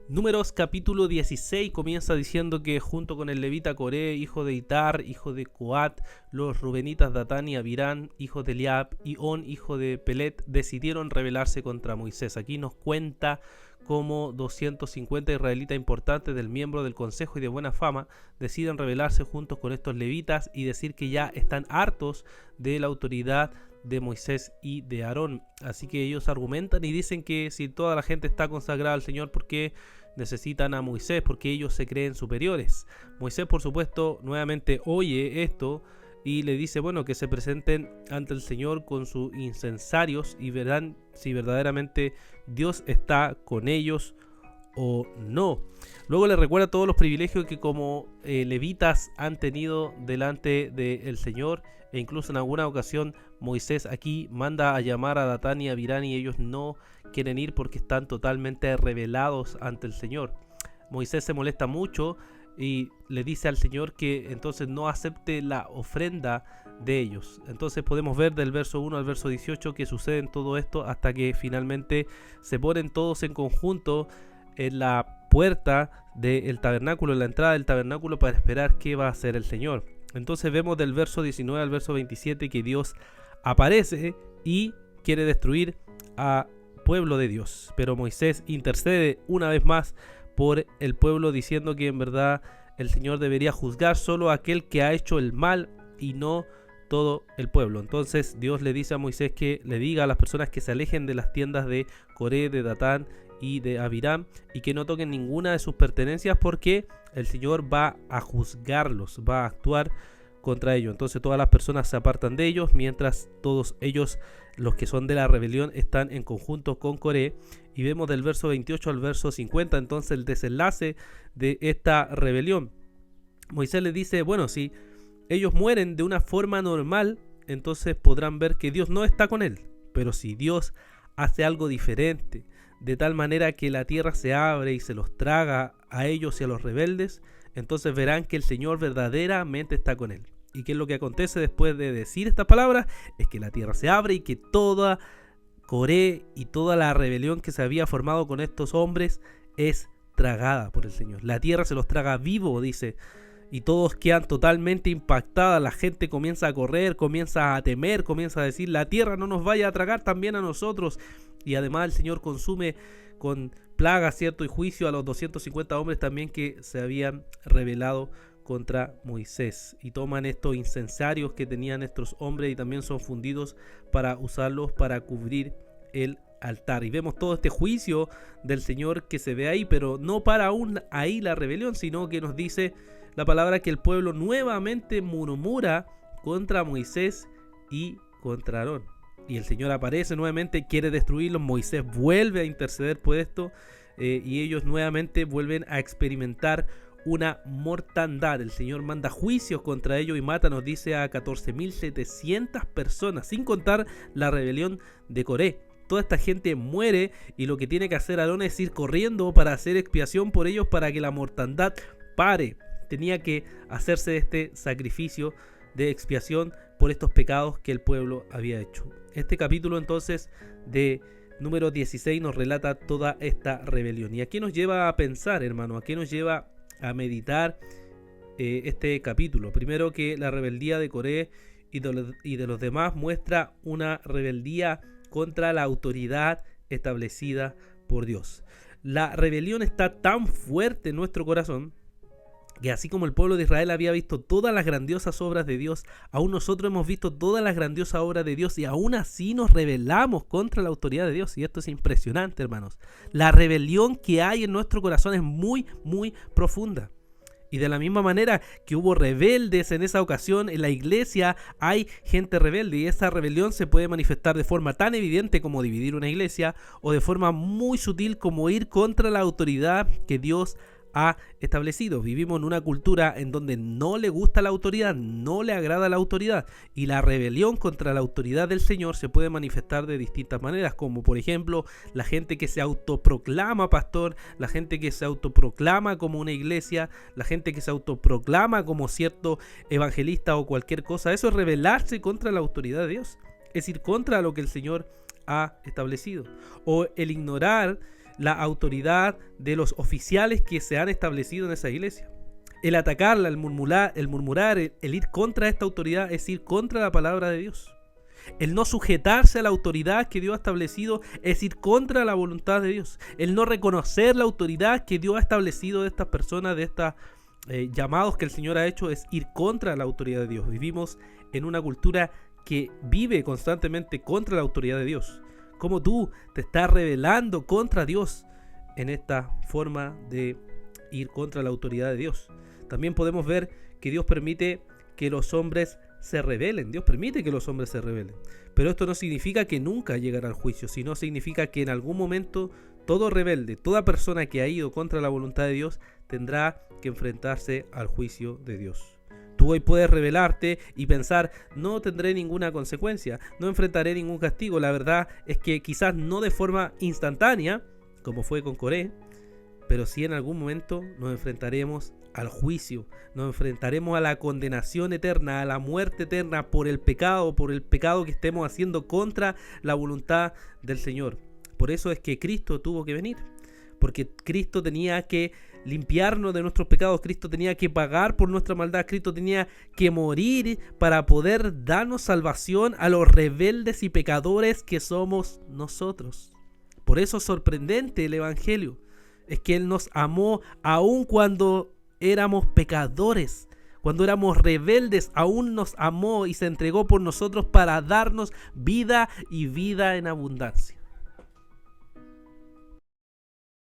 Números capítulo 16 comienza diciendo que junto con el levita Coré, hijo de Itar, hijo de Coat, los rubenitas Datán y Abirán, hijos de Eliab, y On, hijo de Pelet, decidieron rebelarse contra Moisés. Aquí nos cuenta cómo 250 israelitas importantes del miembro del consejo y de buena fama deciden rebelarse juntos con estos levitas y decir que ya están hartos de la autoridad de Moisés y de Aarón. Así que ellos argumentan y dicen que si toda la gente está consagrada al Señor, ¿por qué necesitan a Moisés? Porque ellos se creen superiores. Moisés, por supuesto, nuevamente oye esto y le dice, bueno, que se presenten ante el Señor con sus incensarios y verán si verdaderamente Dios está con ellos o no. Luego le recuerda todos los privilegios que como levitas han tenido delante del Señor, e incluso en alguna ocasión Moisés aquí manda a llamar a Datán y a Abirán y ellos no quieren ir porque están totalmente rebelados ante el Señor. Moisés se molesta mucho y le dice al Señor que entonces no acepte la ofrenda de ellos. Entonces podemos ver del verso 1 al verso 18 que sucede en todo esto hasta que finalmente se ponen todos en conjunto en la puerta del tabernáculo, en la entrada del tabernáculo, para esperar qué va a hacer el Señor. Entonces vemos del verso 19 al verso 27 que Dios aparece y quiere destruir a pueblo de Dios, pero Moisés intercede una vez más por el pueblo diciendo que en verdad el Señor debería juzgar solo a aquel que ha hecho el mal y no todo el pueblo. Entonces Dios le dice a Moisés que le diga a las personas que se alejen de las tiendas de Coré, de Datán y de Abirán y que no toquen ninguna de sus pertenencias porque el Señor va a juzgarlos, va a actuar contra ellos. Entonces todas las personas se apartan de ellos mientras todos ellos, los que son de la rebelión, están en conjunto con Coré. Y vemos del verso 28 al verso 50 entonces el desenlace de esta rebelión. Moisés les dice, bueno, si ellos mueren de una forma normal, entonces podrán ver que Dios no está con él. Pero si Dios hace algo diferente, de tal manera que la tierra se abre y se los traga a ellos y a los rebeldes, entonces verán que el Señor verdaderamente está con él. ¿Y qué es lo que acontece después de decir estas palabras? Es que la tierra se abre y que toda Coré y toda la rebelión que se había formado con estos hombres es tragada por el Señor. La tierra se los traga vivo, dice, y todos quedan totalmente impactados. La gente comienza a correr, comienza a temer, comienza a decir, la tierra no nos vaya a tragar también a nosotros. Y además el Señor consume con plaga, ¿cierto? Y juicio a los 250 hombres también que se habían rebelado contra Moisés. Y toman estos incensarios que tenían estos hombres y también son fundidos para usarlos para cubrir el altar. Y vemos todo este juicio del Señor que se ve ahí, pero no para aún ahí la rebelión, sino que nos dice la palabra que el pueblo nuevamente murmura contra Moisés y contra Aarón. Y el Señor aparece nuevamente, quiere destruirlos. Moisés vuelve a interceder por esto y ellos nuevamente vuelven a experimentar una mortandad. El Señor manda juicios contra ellos y mata, nos dice, a 14.700 personas, sin contar la rebelión de Coré. Toda esta gente muere y lo que tiene que hacer Aarón es ir corriendo para hacer expiación por ellos para que la mortandad pare. Tenía que hacerse este sacrificio de expiación por estos pecados que el pueblo había hecho. Este capítulo entonces de número 16 nos relata toda esta rebelión. ¿Y a qué nos lleva a pensar, hermano? ¿A qué nos lleva a meditar este capítulo? Primero, que la rebeldía de Coré y de los demás muestra una rebeldía contra la autoridad establecida por Dios. La rebelión está tan fuerte en nuestro corazón que así como el pueblo de Israel había visto todas las grandiosas obras de Dios, aún nosotros hemos visto todas las grandiosas obras de Dios y aún así nos rebelamos contra la autoridad de Dios. Y esto es impresionante, hermanos. La rebelión que hay en nuestro corazón es muy, muy profunda. Y de la misma manera que hubo rebeldes en esa ocasión, en la iglesia hay gente rebelde y esa rebelión se puede manifestar de forma tan evidente como dividir una iglesia o de forma muy sutil como ir contra la autoridad que Dios ha establecido. Vivimos en una cultura en donde no le gusta la autoridad, no le agrada la autoridad, y la rebelión contra la autoridad del Señor se puede manifestar de distintas maneras, como por ejemplo la gente que se autoproclama pastor, la gente que se autoproclama como una iglesia, la gente que se autoproclama como cierto evangelista o cualquier cosa. Eso es rebelarse contra la autoridad de Dios, es ir contra lo que el Señor ha establecido. O el ignorar la autoridad de los oficiales que se han establecido en esa iglesia. El atacarla, el murmurar, el ir contra esta autoridad es ir contra la palabra de Dios. El no sujetarse a la autoridad que Dios ha establecido es ir contra la voluntad de Dios. El no reconocer la autoridad que Dios ha establecido de estas personas, de estos llamados que el Señor ha hecho, es ir contra la autoridad de Dios. Vivimos en una cultura que vive constantemente contra la autoridad de Dios. Como tú te estás rebelando contra Dios en esta forma de ir contra la autoridad de Dios. También podemos ver que Dios permite que los hombres se rebelen. Dios permite que los hombres se rebelen. Pero esto no significa que nunca llegará al juicio, sino significa que en algún momento todo rebelde, toda persona que ha ido contra la voluntad de Dios, tendrá que enfrentarse al juicio de Dios. Tú hoy puedes rebelarte y pensar, no tendré ninguna consecuencia, no enfrentaré ningún castigo. La verdad es que quizás no de forma instantánea, como fue con Coré, pero sí en algún momento nos enfrentaremos al juicio, nos enfrentaremos a la condenación eterna, a la muerte eterna por el pecado que estemos haciendo contra la voluntad del Señor. Por eso es que Cristo tuvo que venir, porque Cristo tenía que limpiarnos de nuestros pecados, Cristo tenía que pagar por nuestra maldad, Cristo tenía que morir para poder darnos salvación a los rebeldes y pecadores que somos nosotros. Por eso es sorprendente el Evangelio, es que Él nos amó aun cuando éramos pecadores, cuando éramos rebeldes, aún nos amó y se entregó por nosotros para darnos vida y vida en abundancia.